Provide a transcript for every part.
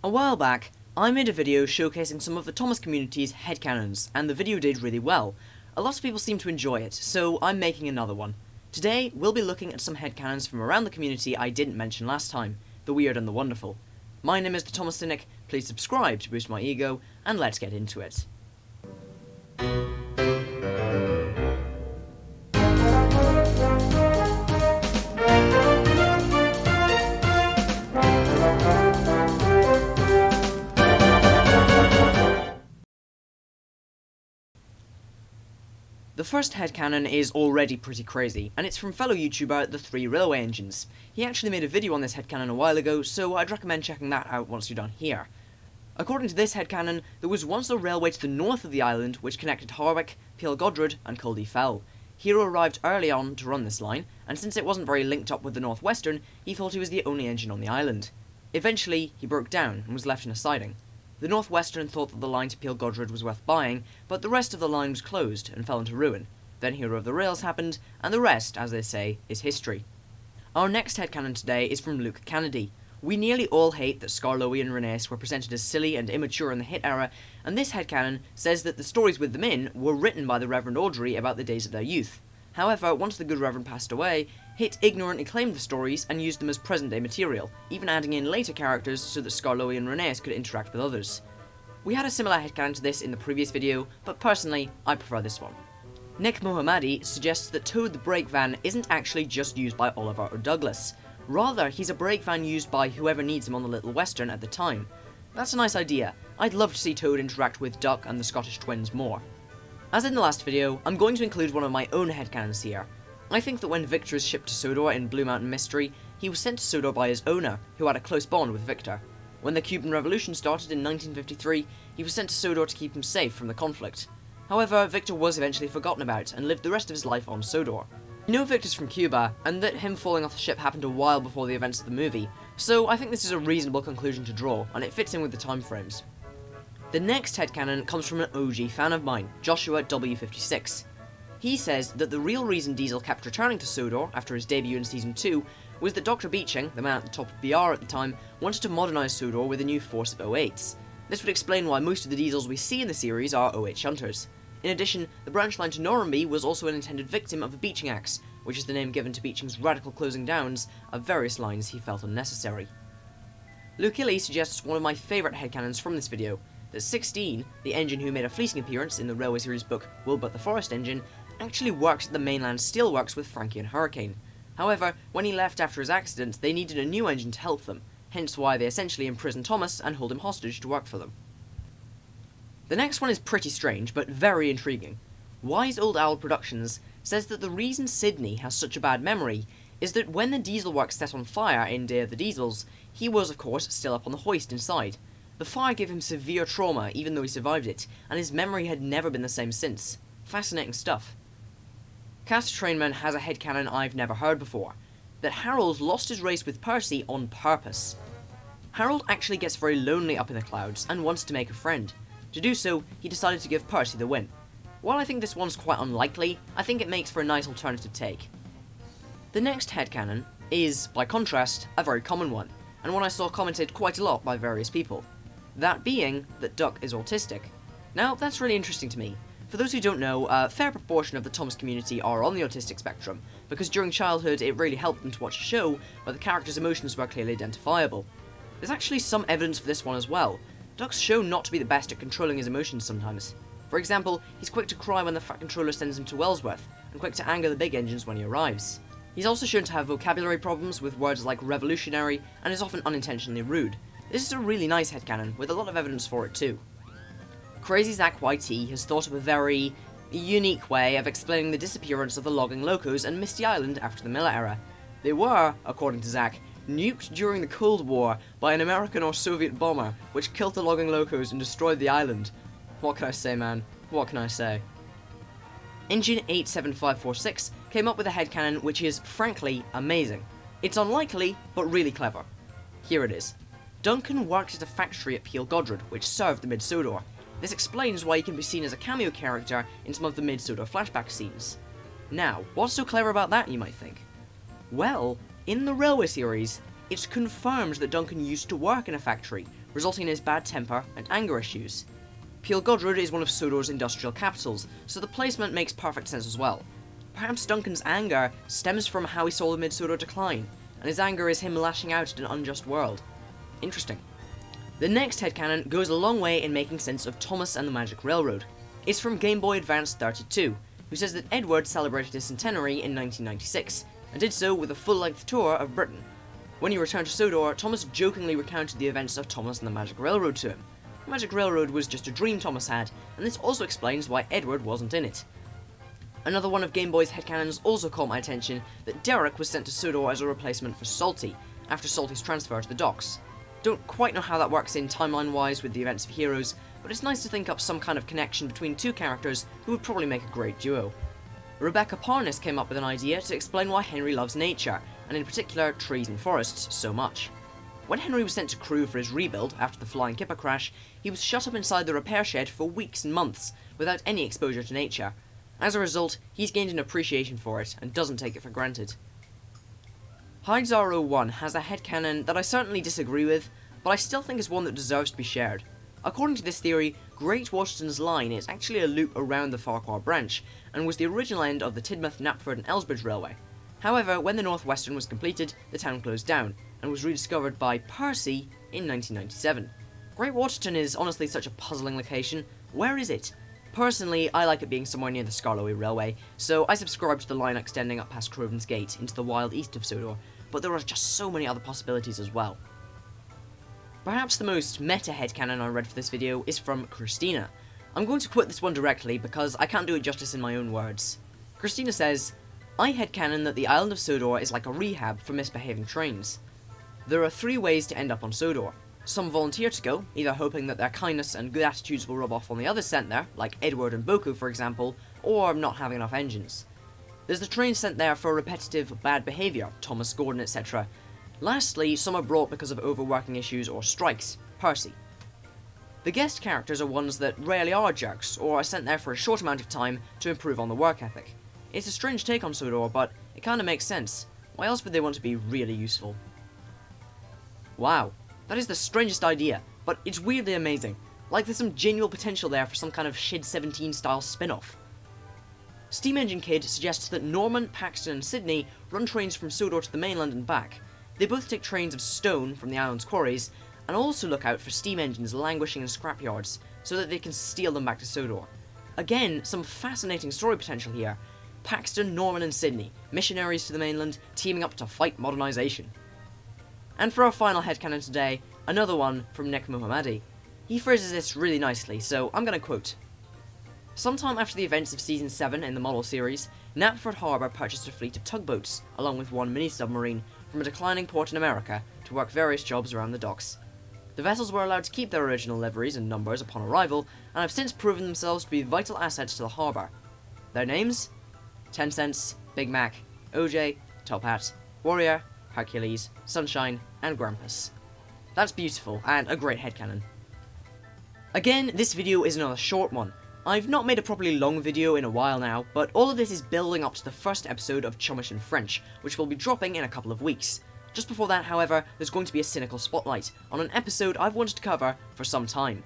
A while back, I made a video showcasing some of the Thomas community's headcanons, and the video did really well. A lot of people seem to enjoy it, so I'm making another one. Today, we'll be looking at some headcanons from around the community I didn't mention last time, the weird and the wonderful. My name is the Thomas Cynic, please subscribe to boost my ego, and let's get into it. The first headcanon is already pretty crazy, and it's from fellow YouTuber The Three Railway Engines. He actually made a video on this headcanon a while ago, so I'd recommend checking that out once you're done here. According to this headcanon, there was once a railway to the north of the island which connected Harwick, Peel Godred, and Culdee Fell. Hero arrived early on to run this line, and since it wasn't very linked up with the Northwestern, he thought he was the only engine on the island. Eventually, he broke down and was left in a siding. The Northwestern thought that the line to Peel Godred was worth buying, but the rest of the line was closed and fell into ruin. Then Hero of the Rails happened, and the rest, as they say, is history. Our next headcanon today is from Luke Kennedy. We nearly all hate that Skarloey and Rhaenys were presented as silly and immature in the hit era, and this headcanon says that the stories with them in were written by the Reverend Audrey about the days of their youth. However, once the good Reverend passed away, Hit ignorantly claimed the stories and used them as present-day material, even adding in later characters so that Skarloey and Rhaenys could interact with others. We had a similar headcanon to this in the previous video, but personally, I prefer this one. Nick Mohammadi suggests that Toad the Brake Van isn't actually just used by Oliver or Douglas. Rather, he's a brake van used by whoever needs him on the Little Western at the time. That's a nice idea. I'd love to see Toad interact with Duck and the Scottish twins more. As in the last video, I'm going to include one of my own headcanons here. I think that when Victor is shipped to Sodor in Blue Mountain Mystery, he was sent to Sodor by his owner, who had a close bond with Victor. When the Cuban Revolution started in 1953, he was sent to Sodor to keep him safe from the conflict. However, Victor was eventually forgotten about and lived the rest of his life on Sodor. We know Victor's from Cuba, and that him falling off the ship happened a while before the events of the movie, so I think this is a reasonable conclusion to draw, and it fits in with the time frames. The next headcanon comes from an OG fan of mine, Joshua W56. He says that the real reason Diesel kept returning to Sodor after his debut in Season 2 was that Dr. Beeching, the man at the top of BR at the time, wanted to modernise Sodor with a new force of O8s. This would explain why most of the Diesels we see in the series are OH Hunters. In addition, the branch line to Norrumby was also an intended victim of the Beeching Axe, which is the name given to Beeching's radical closing downs of various lines he felt unnecessary. Luke Illy suggests one of my favourite headcanons from this video, that 16, the engine who made a fleeting appearance in the Railway Series book Wilbert the Forest Engine, actually works at the mainland steelworks with Frankie and Hurricane. However, when he left after his accident, they needed a new engine to help them, hence why they essentially imprison Thomas and hold him hostage to work for them. The next one is pretty strange, but very intriguing. Wise Old Owl Productions says that the reason Sydney has such a bad memory is that when the diesel works set on fire in Day of the Diesels, he was of course still up on the hoist inside. The fire gave him severe trauma even though he survived it, and his memory had never been the same since. Fascinating stuff. Cast Trainman has a headcanon I've never heard before, that Harold lost his race with Percy on purpose. Harold actually gets very lonely up in the clouds and wants to make a friend. To do so, he decided to give Percy the win. While I think this one's quite unlikely, I think it makes for a nice alternative take. The next headcanon is, by contrast, a very common one, and one I saw commented quite a lot by various people. That being that Duck is autistic. Now, that's really interesting to me. For those who don't know, a fair proportion of the Thomas community are on the autistic spectrum, because during childhood it really helped them to watch a show where the character's emotions were clearly identifiable. There's actually some evidence for this one as well. Duck's shown not to be the best at controlling his emotions sometimes. For example, he's quick to cry when the Fat Controller sends him to Wellsworth, and quick to anger the big engines when he arrives. He's also shown to have vocabulary problems with words like revolutionary, and is often unintentionally rude. This is a really nice headcanon, with a lot of evidence for it too. Crazy Zach YT has thought of a very unique way of explaining the disappearance of the logging locos and Misty Island after the Miller era. They were, according to Zach, nuked during the Cold War by an American or Soviet bomber, which killed the logging locos and destroyed the island. What can I say, man? What can I say? Engine 87546 came up with a headcanon which is, frankly, amazing. It's unlikely, but really clever. Here it is. Duncan worked at a factory at Peel Godred, which served the Mid-Sodor. This explains why he can be seen as a cameo character in some of the Mid-Sodor flashback scenes. Now, what's so clever about that, you might think? Well, in the Railway series, it's confirmed that Duncan used to work in a factory, resulting in his bad temper and anger issues. Peel-Godred is one of Sodor's industrial capitals, so the placement makes perfect sense as well. Perhaps Duncan's anger stems from how he saw the Mid-Sodor decline, and his anger is him lashing out at an unjust world. Interesting. The next headcanon goes a long way in making sense of Thomas and the Magic Railroad. It's from Game Boy Advance 32, who says that Edward celebrated his centenary in 1996, and did so with a full-length tour of Britain. When he returned to Sodor, Thomas jokingly recounted the events of Thomas and the Magic Railroad to him. The Magic Railroad was just a dream Thomas had, and this also explains why Edward wasn't in it. Another one of Game Boy's headcanons also caught my attention, that Derek was sent to Sodor as a replacement for Salty, after Salty's transfer to the docks. Don't quite know how that works in timeline-wise with the events of Heroes, but it's nice to think up some kind of connection between two characters who would probably make a great duo. Rebecca Parnas came up with an idea to explain why Henry loves nature, and in particular trees and forests, so much. When Henry was sent to Crewe for his rebuild after the Flying Kipper crash, he was shut up inside the repair shed for weeks and months, without any exposure to nature. As a result, he's gained an appreciation for it, and doesn't take it for granted. Hyde's R01 has a headcanon that I certainly disagree with, but I still think is one that deserves to be shared. According to this theory, Great Washington's Line is actually a loop around the Farquhar branch, and was the original end of the Tidmouth, Knapford and Elsbridge Railway. However, when the North Western was completed, the town closed down, and was rediscovered by Percy in 1997. Great Washington is honestly such a puzzling location. Where is it? Personally, I like it being somewhere near the Skarloey Railway, so I subscribe to the line extending up past Croven's Gate into the wild east of Sodor, but there are just so many other possibilities as well. Perhaps the most meta headcanon I read for this video is from Christina. I'm going to quote this one directly because I can't do it justice in my own words. Christina says, "I headcanon that the island of Sodor is like a rehab for misbehaving trains. There are 3 ways to end up on Sodor. Some volunteer to go, either hoping that their kindness and good attitudes will rub off on the others sent there, like Edward and Boku for example, or not having enough engines. There's the train sent there for repetitive bad behaviour, Thomas Gordon etc. Lastly, some are brought because of overworking issues or strikes, Percy. The guest characters are ones that rarely are jerks, or are sent there for a short amount of time to improve on the work ethic. It's a strange take on Sodor, but it kinda makes sense. Why else would they want to be really useful?" Wow, that is the strangest idea, but it's weirdly amazing. Like there's some genuine potential there for some kind of Shid 17 style spin-off. Steam Engine Kid suggests that Norman, Paxton and Sydney run trains from Sodor to the mainland and back. They both take trains of stone from the island's quarries, and also look out for steam engines languishing in scrapyards, so that they can steal them back to Sodor. Again, some fascinating story potential here. Paxton, Norman and Sydney, missionaries to the mainland, teaming up to fight modernisation. And for our final headcanon today, another one from Nick Muhammadi. He phrases this really nicely, so I'm going to quote. "Sometime after the events of Season 7 in the model series, Knapford Harbour purchased a fleet of tugboats, along with 1 mini-submarine, from a declining port in America to work various jobs around the docks. The vessels were allowed to keep their original liveries and numbers upon arrival, and have since proven themselves to be vital assets to the harbour. Their names? 10 Cents, Big Mac, OJ, Top Hat, Warrior, Hercules, Sunshine, and Grampus." That's beautiful, and a great headcanon. Again, this video is another short one. I've not made a properly long video in a while now, but all of this is building up to the first episode of Chumish in French, which will be dropping in a couple of weeks. Just before that, however, there's going to be a cynical spotlight on an episode I've wanted to cover for some time.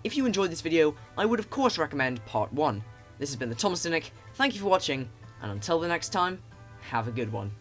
If you enjoyed this video, I would of course recommend part 1. This has been the Thomas Cynic, thank you for watching, and until the next time, have a good one.